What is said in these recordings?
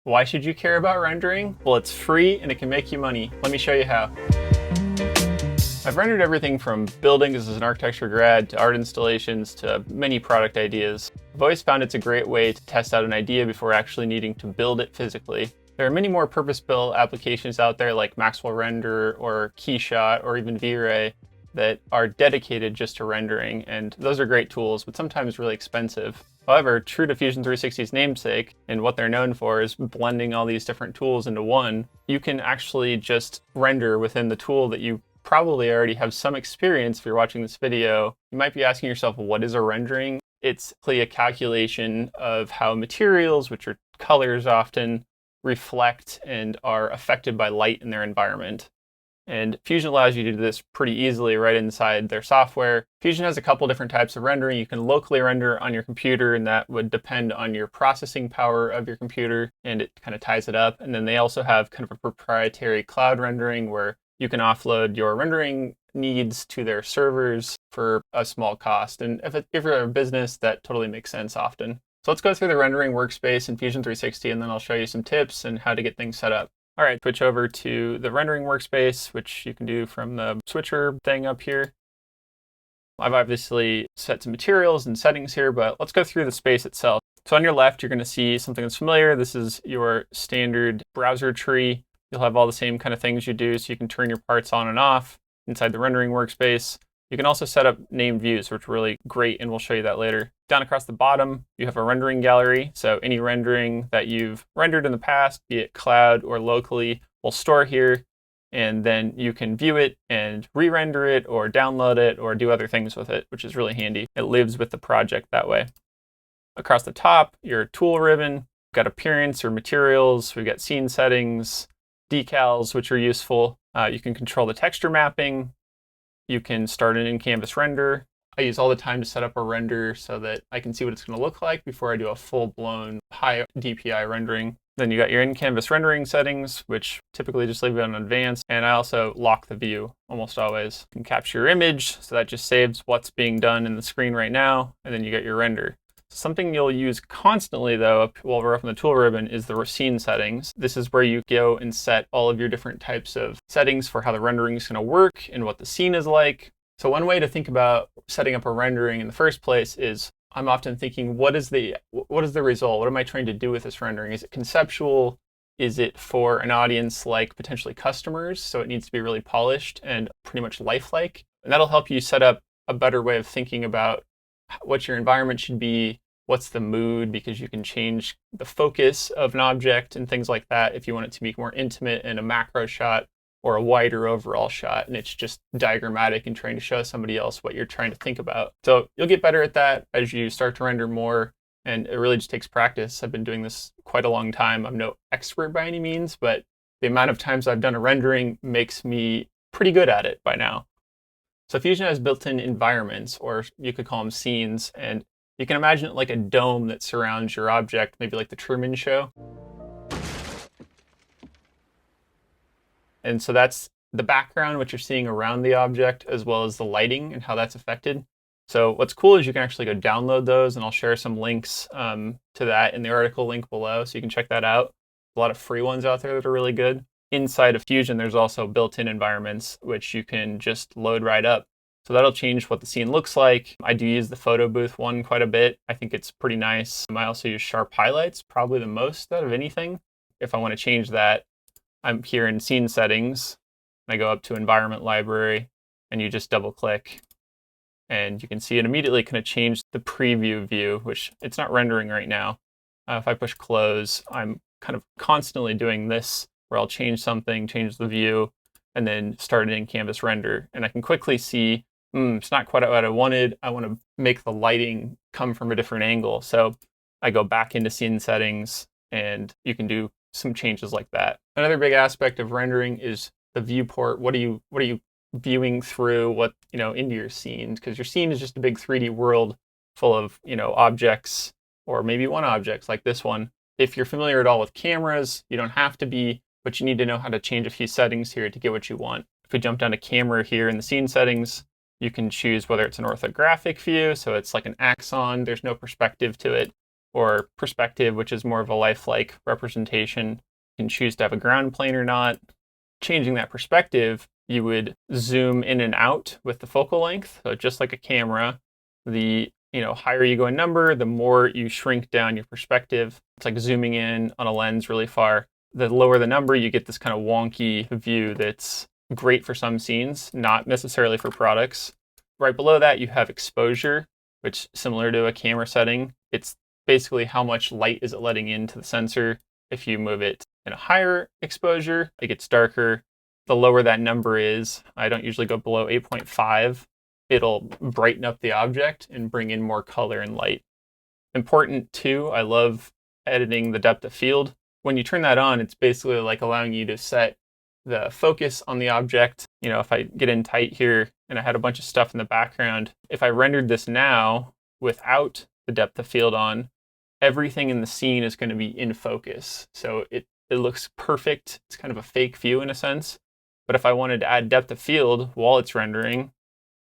Why should you care about rendering? Well, it's free and it can make you money. Let me show you how. I've rendered everything from buildings as an architecture grad to art installations to many product ideas. I've always found it's a great way to test out an idea before actually needing to build it physically. There are many more purpose-built applications out there like Maxwell Render or Keyshot or even V-Ray that are dedicated just to rendering, and those are great tools, but sometimes really expensive. However, true to Fusion 360's namesake and what they're known for is blending all these different tools into one, you can actually just render within the tool that you probably already have some experience if you're watching this video. You might be asking yourself, what is a rendering? It's a calculation of how materials, which are colors often, reflect and are affected by light in their environment. And Fusion allows you to do this pretty easily right inside their software. Fusion has a couple different types of rendering. You can locally render on your computer, and that would depend on your processing power of your computer, and it kind of ties it up. And then they also have kind of a proprietary cloud rendering where you can offload your rendering needs to their servers for a small cost. And if you're a business, that totally makes sense often. So let's go through the rendering workspace in Fusion 360, and then I'll show you some tips and how to get things set up. All right, switch over to the rendering workspace, which you can do from the switcher thing up here. I've obviously set some materials and settings here, but let's go through the space itself. So on your left, you're going to see something that's familiar. This is your standard browser tree. You'll have all the same kind of things you do, so you can turn your parts on and off inside the rendering workspace. You can also set up named views, which are really great, and we'll show you that later. Down across the bottom, you have a rendering gallery. So any rendering that you've rendered in the past, be it cloud or locally, will store here, and then you can view it and re-render it or download it or do other things with it, which is really handy. It lives with the project that way. Across the top, your tool ribbon. We've got appearance or materials. We've got scene settings, decals, which are useful. You can control the texture mapping. You can start an in-canvas render. I use all the time to set up a render so that I can see what it's going to look like before I do a full-blown high DPI rendering. Then you got your in-canvas rendering settings, which typically just leave it on advanced. And I also lock the view almost always. You can capture your image, so that just saves what's being done in the screen right now. And then you get your render. Something you'll use constantly, though, while we're up in the tool ribbon, is the scene settings. This is where you go and set all of your different types of settings for how the rendering is going to work and what the scene is like. So one way to think about setting up a rendering in the first place is I'm often thinking, what is the result? What am I trying to do with this rendering? Is it conceptual? Is it for an audience like potentially customers? So it needs to be really polished and pretty much lifelike. And that'll help you set up a better way of thinking about what your environment should be, what's the mood, because you can change the focus of an object and things like that if you want it to be more intimate in a macro shot or a wider overall shot, and it's just diagrammatic and trying to show somebody else what you're trying to think about. So you'll get better at that as you start to render more, and it really just takes practice. I've been doing this quite a long time. I'm no expert by any means, but the amount of times I've done a rendering makes me pretty good at it by now. So Fusion has built-in environments, or you could call them scenes, and you can imagine it like a dome that surrounds your object, maybe like the Truman Show. And so that's the background, what you're seeing around the object, as well as the lighting and how that's affected. So what's cool is you can actually go download those, and I'll share some links to that in the article link below, so you can check that out. A lot of free ones out there that are really good. Inside of Fusion, there's also built-in environments, which you can just load right up. So that'll change what the scene looks like. I do use the photo booth one quite a bit. I think it's pretty nice. I also use sharp highlights, probably the most out of anything. If I want to change that, I'm here in scene settings. I go up to environment library, and you just double click. And you can see it immediately kind of change the preview view, which it's not rendering right now. If I push close, I'm kind of constantly doing this, where I'll change something, change the view, and then start an in-canvas render. And I can quickly see, it's not quite what I wanted. I want to make the lighting come from a different angle. So I go back into scene settings, and you can do some changes like that. Another big aspect of rendering is the viewport. What are you viewing through into your scene? Because your scene is just a big 3D world full of, objects, or maybe one object like this one. If you're familiar at all with cameras, you don't have to be, but you need to know how to change a few settings here to get what you want. If we jump down to camera here in the scene settings, you can choose whether it's an orthographic view, so it's like an axon, there's no perspective to it. or perspective, which is more of a lifelike representation. You can choose to have a ground plane or not. Changing that perspective, you would zoom in and out with the focal length. So just like a camera, the higher you go in number, the more you shrink down your perspective. It's like zooming in on a lens really far. The lower the number, you get this kind of wonky view that's great for some scenes, not necessarily for products. Right below that, you have exposure, which similar to a camera setting. It's basically how much light is it letting into the sensor. If you move it in a higher exposure, it gets darker. The lower that number is, I don't usually go below 8.5. It'll brighten up the object and bring in more color and light. Important too, I love editing the depth of field. When you turn that on, it's basically like allowing you to set the focus on the object. If I get in tight here and I had a bunch of stuff in the background, if I rendered this now without the depth of field on, everything in the scene is going to be in focus. So it looks perfect. It's kind of a fake view in a sense. But if I wanted to add depth of field while it's rendering,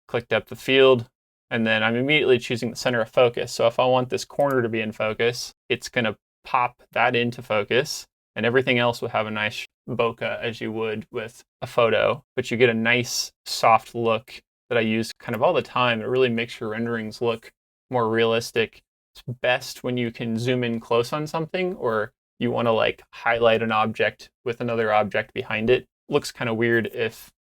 click depth of field, and then I'm immediately choosing the center of focus. So if I want this corner to be in focus, it's going to pop that into focus, and everything else will have a nice bokeh as you would with a photo, but you get a nice soft look that I use kind of all the time. It really makes your renderings look more realistic. It's best when you can zoom in close on something, or you want to like highlight an object with another object behind it. Looks kind of weird if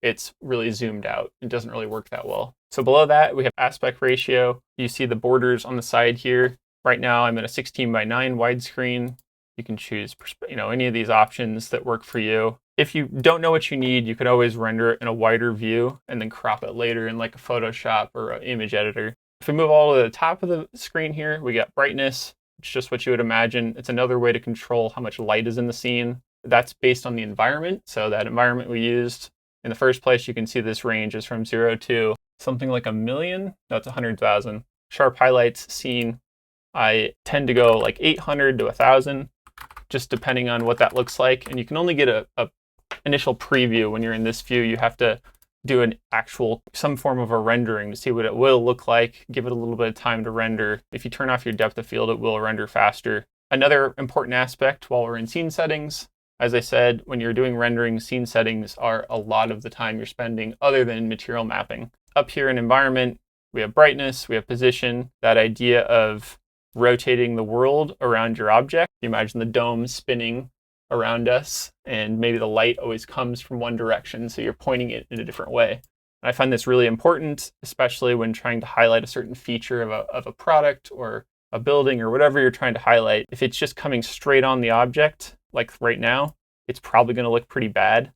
it's really zoomed out. It doesn't really work that well. So below that, we have aspect ratio. You see the borders on the side here. Right now, I'm in a 16:9 widescreen. You can choose, any of these options that work for you. If you don't know what you need, you could always render it in a wider view and then crop it later in like a Photoshop or an image editor. If we move all to the top of the screen here, we got brightness. It's just what you would imagine. It's another way to control how much light is in the scene. That's based on the environment. So that environment we used in the first place, you can see this range is from 0 to something like 1,000,000. No, it's 100,000. Sharp highlights scene. I tend to go like 800 to 1,000, just depending on what that looks like. And you can only get a initial preview when you're in this view. You have to do some form of a rendering to see what it will look like, give it a little bit of time to render. If you turn off your depth of field, it will render faster. Another important aspect while we're in scene settings, as I said, when you're doing rendering, scene settings are a lot of the time you're spending other than material mapping. Up here in environment, we have brightness, we have position, that idea of rotating the world around your object. You imagine the dome spinning around us, and maybe the light always comes from one direction, so you're pointing it in a different way. And I find this really important, especially when trying to highlight a certain feature of a product or a building or whatever you're trying to highlight. If it's just coming straight on the object, like right now, it's probably going to look pretty bad.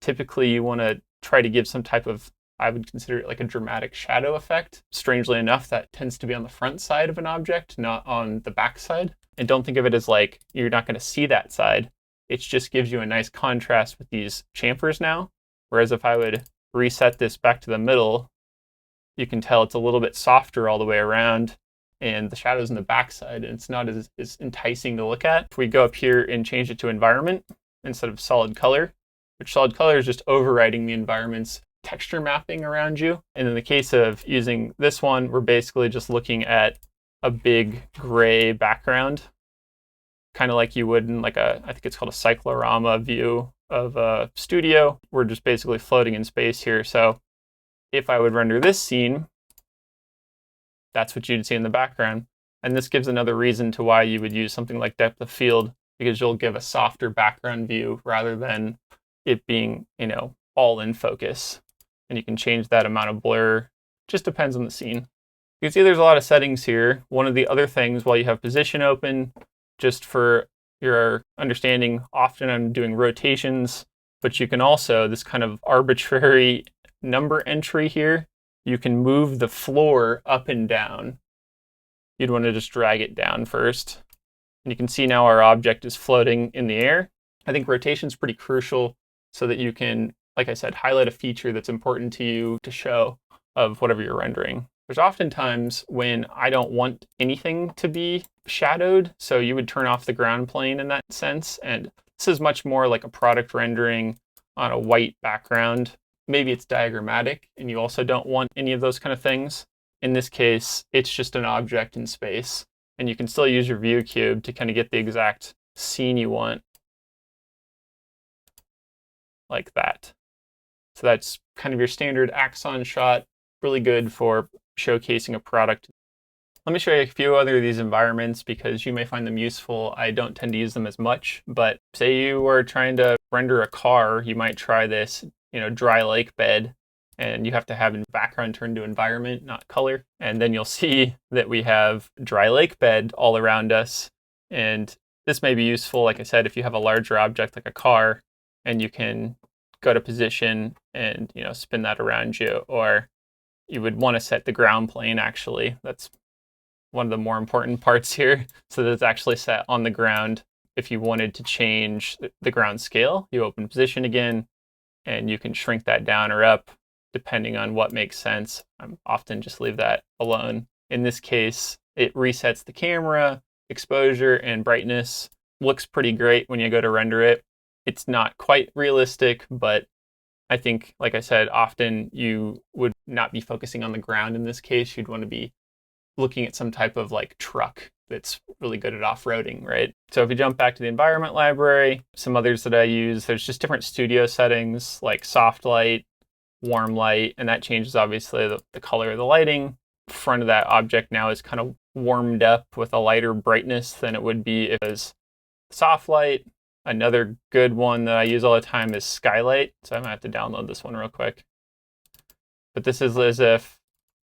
Typically, you want to try to give some type of, I would consider it like a dramatic shadow effect. Strangely enough, that tends to be on the front side of an object, not on the back side. And don't think of it as like you're not going to see that side. It just gives you a nice contrast with these chamfers now. Whereas if I would reset this back to the middle, you can tell it's a little bit softer all the way around, and the shadow's in the backside, and it's not as enticing to look at. If we go up here and change it to environment instead of solid color, which solid color is just overriding the environment's texture mapping around you. And in the case of using this one, we're basically just looking at a big gray background, kind of like you would in like I think it's called a cyclorama view of a studio. We're just basically floating in space here. So if I would render this scene, that's what you'd see in the background. And this gives another reason to why you would use something like depth of field, because you'll give a softer background view rather than it being, all in focus. And you can change that amount of blur. Just depends on the scene. You can see there's a lot of settings here. One of the other things, while you have position open, just for your understanding, often I'm doing rotations, but you can also, this kind of arbitrary number entry here, you can move the floor up and down. You'd want to just drag it down first. And you can see now our object is floating in the air. I think rotation is pretty crucial so that you can, like I said, highlight a feature that's important to you to show of whatever you're rendering. There's oftentimes when I don't want anything to be shadowed, so you would turn off the ground plane in that sense. And this is much more like a product rendering on a white background. Maybe it's diagrammatic and you also don't want any of those kind of things. In this case, it's just an object in space. and you can still use your view cube to kind of get the exact scene you want, like that. So that's kind of your standard axon shot, really good for showcasing a product. Let me show you a few other of these environments because you may find them useful. I don't tend to use them as much, but say you were trying to render a car, you might try this, dry lake bed, and you have to have background turned to environment, not color. And then you'll see that we have dry lake bed all around us. And this may be useful, like I said, if you have a larger object like a car, and you can go to position and spin that around you, or you would want to set the ground plane. Actually, that's one of the more important parts here, so that it's actually set on the ground. If you wanted to change the ground scale, you open position again, and you can shrink that down or up depending on what makes sense. I often just leave that alone. In this case, it resets the camera, exposure, and brightness. Looks pretty great when you go to render it. It's not quite realistic, but I think, like I said, often you would not be focusing on the ground in this case. You'd want to be looking at some type of like truck that's really good at off-roading, right? So if we jump back to the environment library, some others that I use, there's just different studio settings like soft light, warm light, and that changes obviously the color of the lighting. Front of that object now is kind of warmed up with a lighter brightness than it would be if it was soft light. Another good one that I use all the time is skylight. So I'm gonna have to download this one real quick. But this is as if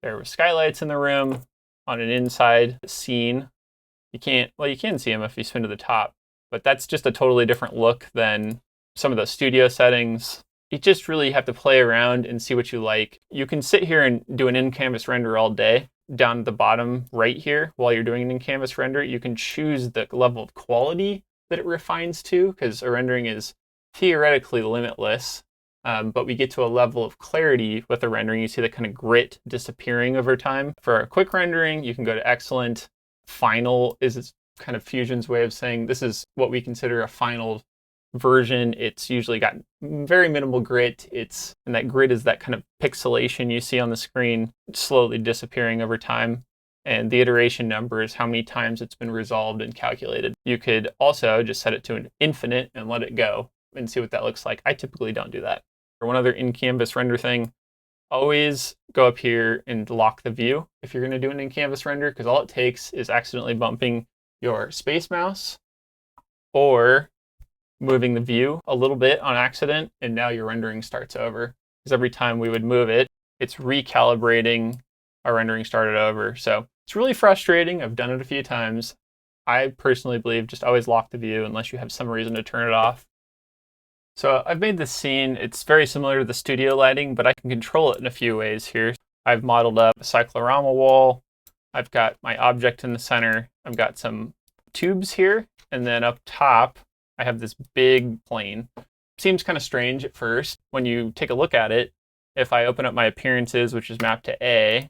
there were skylights in the room on an inside scene. You can see them if you spin to the top, but that's just a totally different look than some of the studio settings. You just really have to play around and see what you like. You can sit here and do an in-canvas render all day. Down at the bottom right here, while you're doing an in-canvas render, you can choose the level of quality that it refines to, because a rendering is theoretically limitless, but we get to a level of clarity with the rendering. You see the kind of grit disappearing over time. For a quick rendering, you can go to excellent. Final is kind of Fusion's way of saying this is what we consider a final version. It's usually got very minimal grit. And that grit is that kind of pixelation you see on the screen slowly disappearing over time. And the iteration number is how many times it's been resolved and calculated. You could also just set it to an infinite and let it go and see what that looks like. I typically don't do that. For one other in-canvas render thing, always go up here and lock the view if you're going to do an in-canvas render, because all it takes is accidentally bumping your space mouse or moving the view a little bit on accident, and now your rendering starts over. Because every time we would move it, it's recalibrating our rendering started over. So it's really frustrating. I've done it a few times. I personally believe just always lock the view unless you have some reason to turn it off. So I've made this scene. It's very similar to the studio lighting, but I can control it in a few ways here. I've modeled up a cyclorama wall. I've got my object in the center. I've got some tubes here. And then up top, I have this big plane. Seems kind of strange at first. When you take a look at it, if I open up my appearances, which is mapped to A,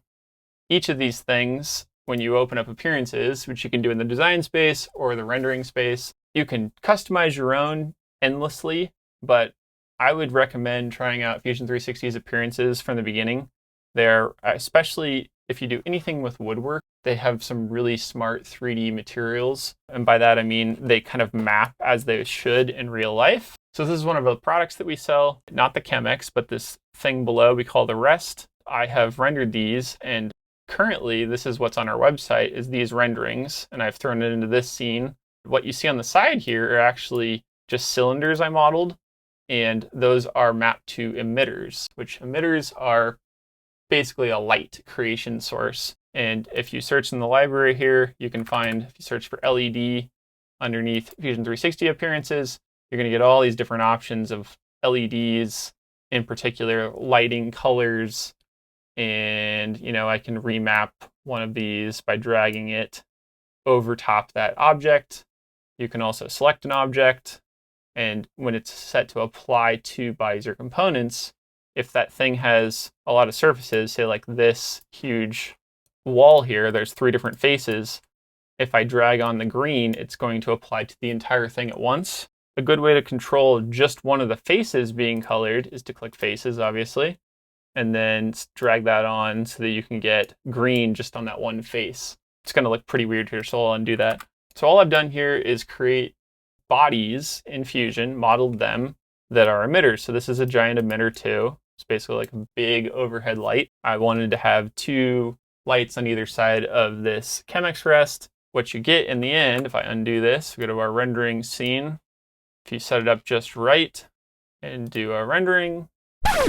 each of these things, when you open up appearances, which you can do in the design space or the rendering space, you can customize your own endlessly, but I would recommend trying out Fusion 360's appearances from the beginning. They're, especially if you do anything with woodwork, they have some really smart 3D materials. And by that, I mean they kind of map as they should in real life. So this is one of the products that we sell, not the Chemex, but this thing below we call the Rest. I have rendered these, and currently, this is what's on our website, is these renderings, and I've thrown it into this scene. What you see on the side here are actually just cylinders I modeled, and those are mapped to emitters, which emitters are basically a light creation source. And if you search in the library here, you can find, if you search for LED underneath Fusion 360 appearances, you're going to get all these different options of LEDs, in particular lighting, colors, and I can remap one of these by dragging it over top that object. You can also select an object, and when it's set to apply to by user components, if that thing has a lot of surfaces, say like this huge wall here, there's 3 different faces. If I drag on the green, it's going to apply to the entire thing at once. A good way to control just one of the faces being colored is to click faces, obviously, and then drag that on so that you can get green just on that one face. it's going to look pretty weird here, so I'll undo that. So all I've done here is create bodies in Fusion, modeled them, that are emitters. So this is a giant emitter too. It's basically like a big overhead light. I wanted to have 2 lights on either side of this Chemex rest. What you get in the end, if I undo this, we go to our rendering scene. If you set it up just right and do a rendering.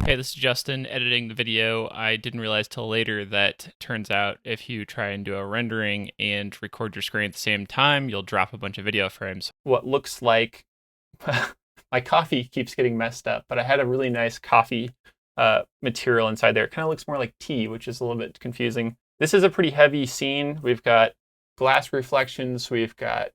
Hey, this is Justin editing the video. I didn't realize till later that turns out if you try and do a rendering and record your screen at the same time, you'll drop a bunch of video frames. What looks like my coffee keeps getting messed up, but I had a really nice coffee material inside there. It kind of looks more like tea, which is a little bit confusing. This is a pretty heavy scene. We've got glass reflections. We've got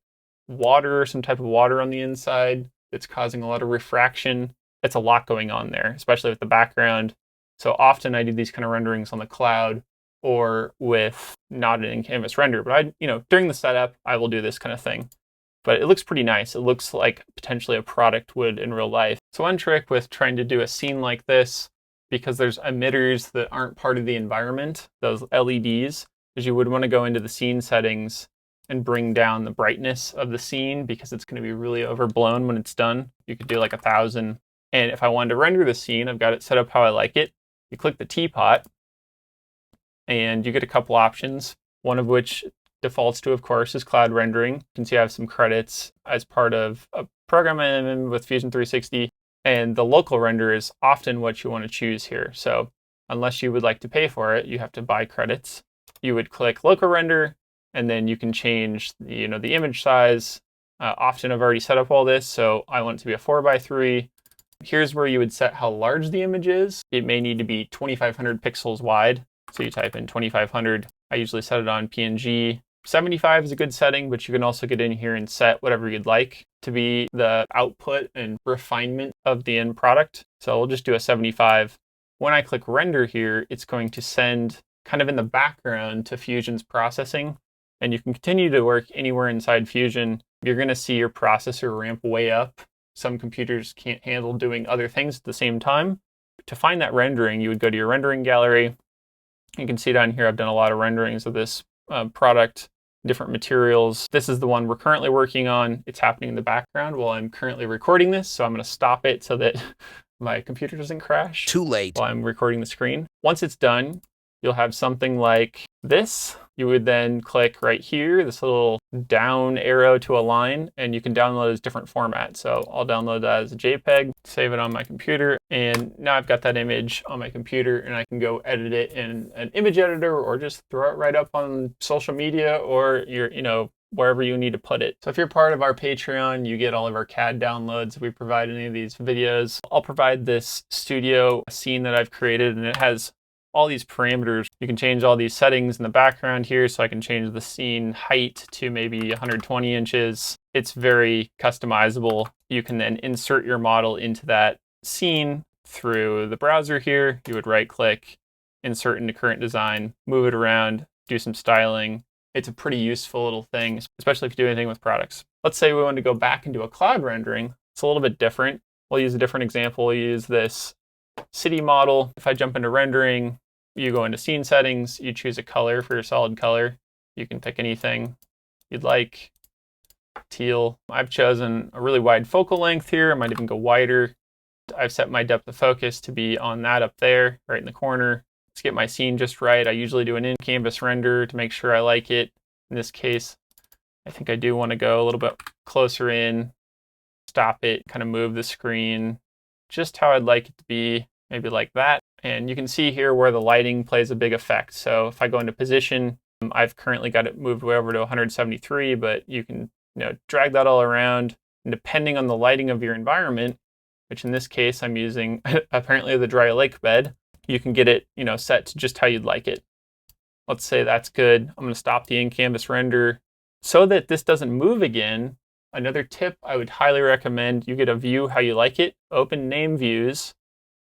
water, some type of water on the inside that's causing a lot of refraction. It's a lot going on there, especially with the background. So often I do these kind of renderings on the cloud or with not an in-canvas render. But during the setup, I will do this kind of thing. But it looks pretty nice. It looks like potentially a product would in real life. So one trick with trying to do a scene like this, because there's emitters that aren't part of the environment, those LEDs, is you would want to go into the scene settings and bring down the brightness of the scene because it's going to be really overblown when it's done. You could do like 1,000. And if I wanted to render the scene, I've got it set up how I like it. You click the teapot and you get a couple options, one of which defaults to, of course, is cloud rendering. You can see I have some credits as part of a program I'm in with Fusion 360. And the local render is often what you want to choose here. So unless you would like to pay for it, you have to buy credits. You would click local render, and then you can change the image size. Often I've already set up all this, so I want it to be a 4:3. Here's where you would set how large the image is. It may need to be 2,500 pixels wide. So you type in 2,500. I usually set it on PNG. 75 is a good setting, but you can also get in here and set whatever you'd like to be the output and refinement of the end product. So we'll just do a 75. When I click render here, it's going to send kind of in the background to Fusion's processing. And you can continue to work anywhere inside Fusion. You're going to see your processor ramp way up. Some computers can't handle doing other things at the same time. To find that rendering, you would go to your rendering gallery. You can see down here, I've done a lot of renderings of this product, different materials. This is the one we're currently working on. It's happening in the background while I'm currently recording this. So I'm going to stop it so that my computer doesn't crash. Too late. While I'm recording the screen. Once it's done, you'll have something like this. You would then click right here, this little down arrow to align, and you can download as different formats. So I'll download that as a JPEG, save it on my computer, and now I've got that image on my computer, and I can go edit it in an image editor or just throw it right up on social media or wherever you need to put it. So if you're part of our Patreon, you get all of our CAD downloads. We provide any of these videos. I'll provide this studio scene that I've created, and it has all these parameters. You can change all these settings in the background here, so I can change the scene height to maybe 120 inches. It's very customizable. You can then insert your model into that scene through the browser here. You would right click, insert into current design, move it around, do some styling. It's a pretty useful little thing, especially if you do anything with products. Let's say we want to go back and do a cloud rendering. It's a little bit different. We'll use a different example. We'll use this city model. If I jump into rendering, you go into scene settings, you choose a color for your solid color. You can pick anything you'd like. Teal. I've chosen a really wide focal length here. I might even go wider. I've set my depth of focus to be on that up there, right in the corner. Let's get my scene just right. I usually do an in-canvas render to make sure I like it. In this case, I think I do want to go a little bit closer in, stop it, kind of move the screen just how I'd like it to be, maybe like that. And you can see here where the lighting plays a big effect. So if I go into position, I've currently got it moved way over to 173, but you can drag that all around. And depending on the lighting of your environment, which in this case I'm using apparently the dry lake bed, you can get it set to just how you'd like it. Let's say that's good. I'm going to stop the in-canvas render. So that this doesn't move again, another tip I would highly recommend, you get a view how you like it, open name views,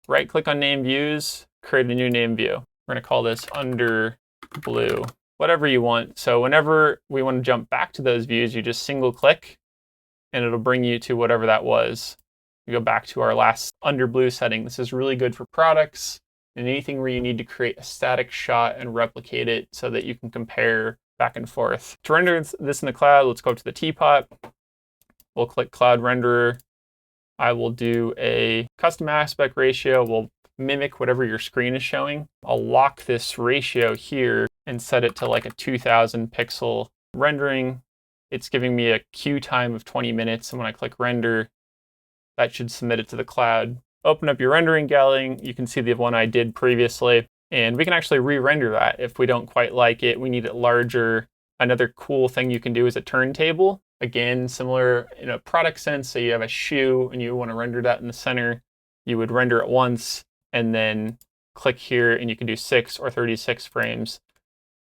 right click on name views, create a new name view. We're going to call this under blue, whatever you want. So whenever we want to jump back to those views, you just single click and it'll bring you to whatever that was. We go back to our last under blue setting. This is really good for products and anything where you need to create a static shot and replicate it so that you can compare back and forth. To render this in the cloud, let's go up to the teapot. We'll click Cloud Renderer. I will do a custom aspect ratio. We'll mimic whatever your screen is showing. I'll lock this ratio here and set it to like a 2000 pixel rendering. It's giving me a queue time of 20 minutes. And when I click render, that should submit it to the cloud. Open up your rendering gallery. You can see the one I did previously. And we can actually re-render that if we don't quite like it. We need it larger. Another cool thing you can do is a turntable. Again, similar in a product sense. So you have a shoe and you want to render that in the center. You would render it once and then click here and you can do 6 or 36 frames.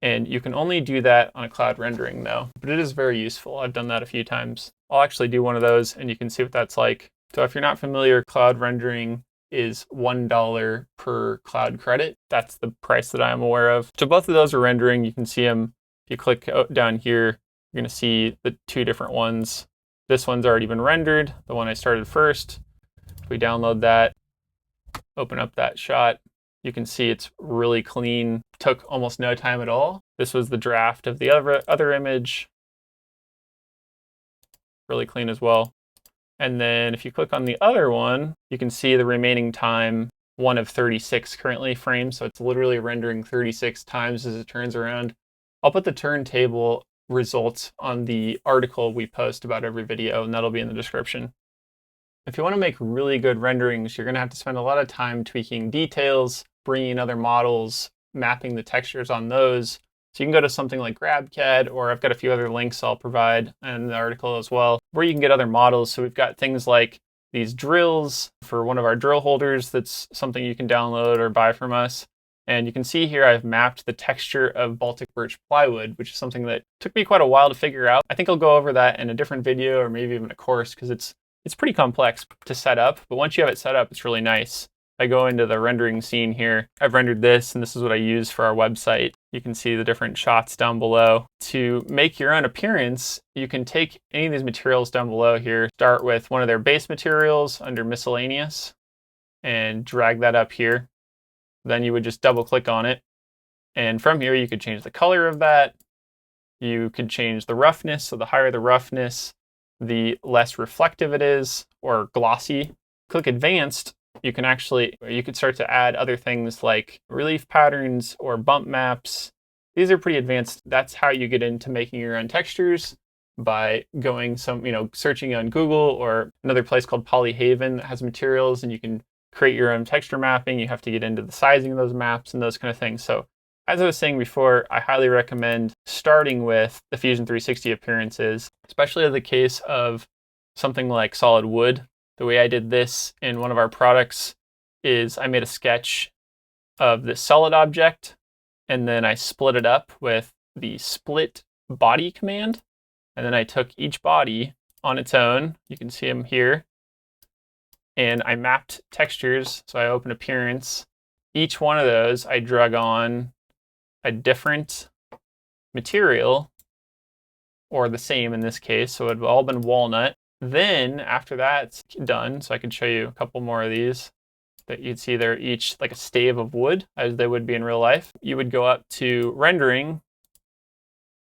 And you can only do that on a cloud rendering though, but it is very useful. I've done that a few times. I'll actually do one of those and you can see what that's like. So if you're not familiar, cloud rendering is $1 per cloud credit. That's the price that I'm aware of. So both of those are rendering. You can see them. If you click down here, you're going to see the two different ones. This one's already been rendered, the one I started first. If we download that, open up that shot, you can see it's really clean. Took almost no time at all. This was the draft of the other image. Really clean as well. And then if you click on the other one, you can see the remaining time, 1 of 36 currently frames. So it's literally rendering 36 times as it turns around. I'll put the turntable results on the article we post about every video, and that'll be in the description. If you want to make really good renderings, you're going to have to spend a lot of time tweaking details, bringing in other models, mapping the textures on those. So you can go to something like GrabCAD, or I've got a few other links I'll provide in the article as well, where you can get other models. So we've got things like these drills for one of our drill holders. That's something you can download or buy from us. And you can see here I've mapped the texture of Baltic birch plywood, which is something that took me quite a while to figure out. I think I'll go over that in a different video or maybe even a course because it's pretty complex to set up. But once you have it set up, it's really nice. I go into the rendering scene here. I've rendered this, and this is what I use for our website. You can see the different shots down below. To make your own appearance, you can take any of these materials down below here. Start with one of their base materials under miscellaneous and drag that up here. Then you would just double click on it. And from here, you could change the color of that. You could change the roughness. So the higher the roughness, the less reflective it is or glossy. Click advanced. You could start to add other things like relief patterns or bump maps. These are pretty advanced. That's how you get into making your own textures by going searching on Google or another place called Polyhaven that has materials, and you can create your own texture mapping. You have to get into the sizing of those maps and those kind of things. So as I was saying before, I highly recommend starting with the Fusion 360 appearances, especially in the case of something like solid wood. The way I did this in one of our products is I made a sketch of this solid object, and then I split it up with the split body command. And then I took each body on its own. You can see them here. And I mapped textures. So I open appearance. Each one of those, I drug on a different material, or the same in this case. So it would all been walnut. Then after that's done, so I could show you a couple more of these that you'd see they're each like a stave of wood as they would be in real life. You would go up to rendering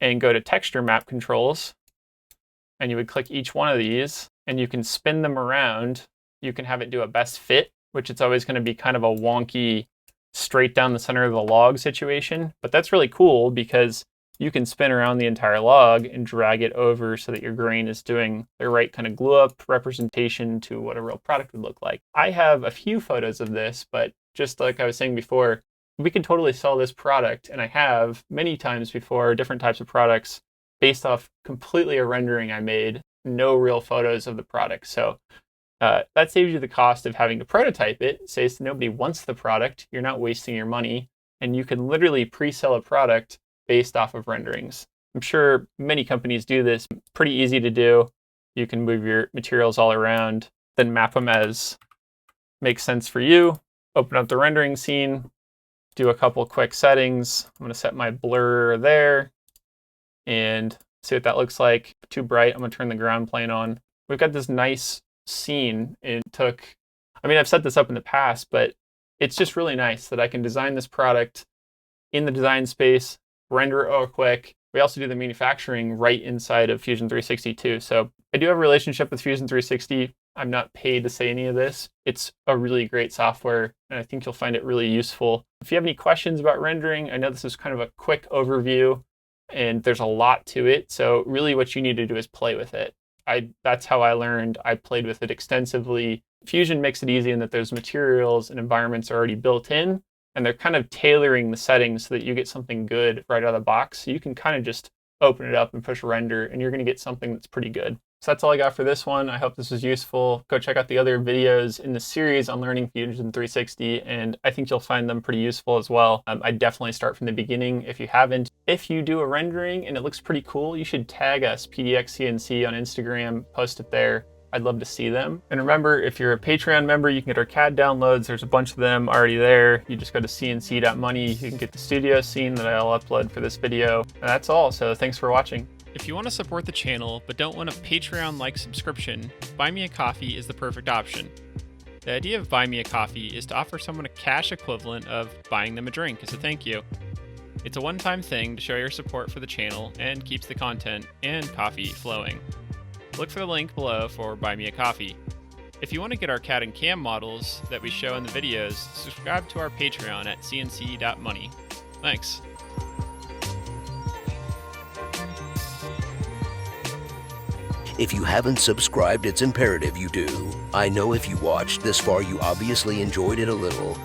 and go to texture map controls, and you would click each one of these and you can spin them around. You can have it do a best fit, which it's always going to be kind of a wonky straight down the center of the log situation. But that's really cool because you can spin around the entire log and drag it over so that your grain is doing the right kind of glue up representation to what a real product would look like. I have a few photos of this, but just like I was saying before, we can totally sell this product. And I have many times before different types of products based off completely a rendering I made, no real photos of the product. So that saves you the cost of having to prototype it. Says nobody wants the product. You're not wasting your money. And you can literally pre-sell a product based off of renderings. I'm sure many companies do this. Pretty easy to do. You can move your materials all around, then map them as makes sense for you. Open up the rendering scene, do a couple quick settings. I'm going to set my blur there and see what that looks like. Too bright, I'm going to turn the ground plane on. We've got this nice scene. I've set this up in the past, but it's just really nice that I can design this product in the design space, render it real quick, We also do the manufacturing right inside of Fusion 360 too. So I do have a relationship with Fusion 360. I'm not paid to say any of this. It's a really great software, and I think you'll find it really useful. If you have any questions about rendering, I know this is kind of a quick overview, and there's a lot to it. So really what you need to do is play with it. That's how I learned. I played with it extensively. Fusion makes it easy in that those materials and environments are already built in, and they're kind of tailoring the settings so that you get something good right out of the box. So you can kind of just open it up and push render, and you're going to get something that's pretty good. So that's all I got for this one. I hope this was useful. Go check out the other videos in the series on learning Fusion 360, and I think you'll find them pretty useful as well. I'd definitely start from the beginning if you haven't. If you do a rendering and it looks pretty cool, you should tag us, PDXCNC, on Instagram, post it there. I'd love to see them. And remember, if you're a Patreon member, you can get our CAD downloads. There's a bunch of them already there. You just go to cnc.money. You can get the studio scene that I'll upload for this video. And that's all, so thanks for watching. If you want to support the channel but don't want a Patreon-like subscription, Buy Me a Coffee is the perfect option. The idea of Buy Me a Coffee is to offer someone a cash equivalent of buying them a drink as a thank you. It's a one-time thing to show your support for the channel and keeps the content and coffee flowing. Look for the link below for Buy Me a Coffee. If you want to get our CAD and CAM models that we show in the videos, subscribe to our Patreon at cnc.money. Thanks. If you haven't subscribed, it's imperative you do. I know if you watched this far, you obviously enjoyed it a little.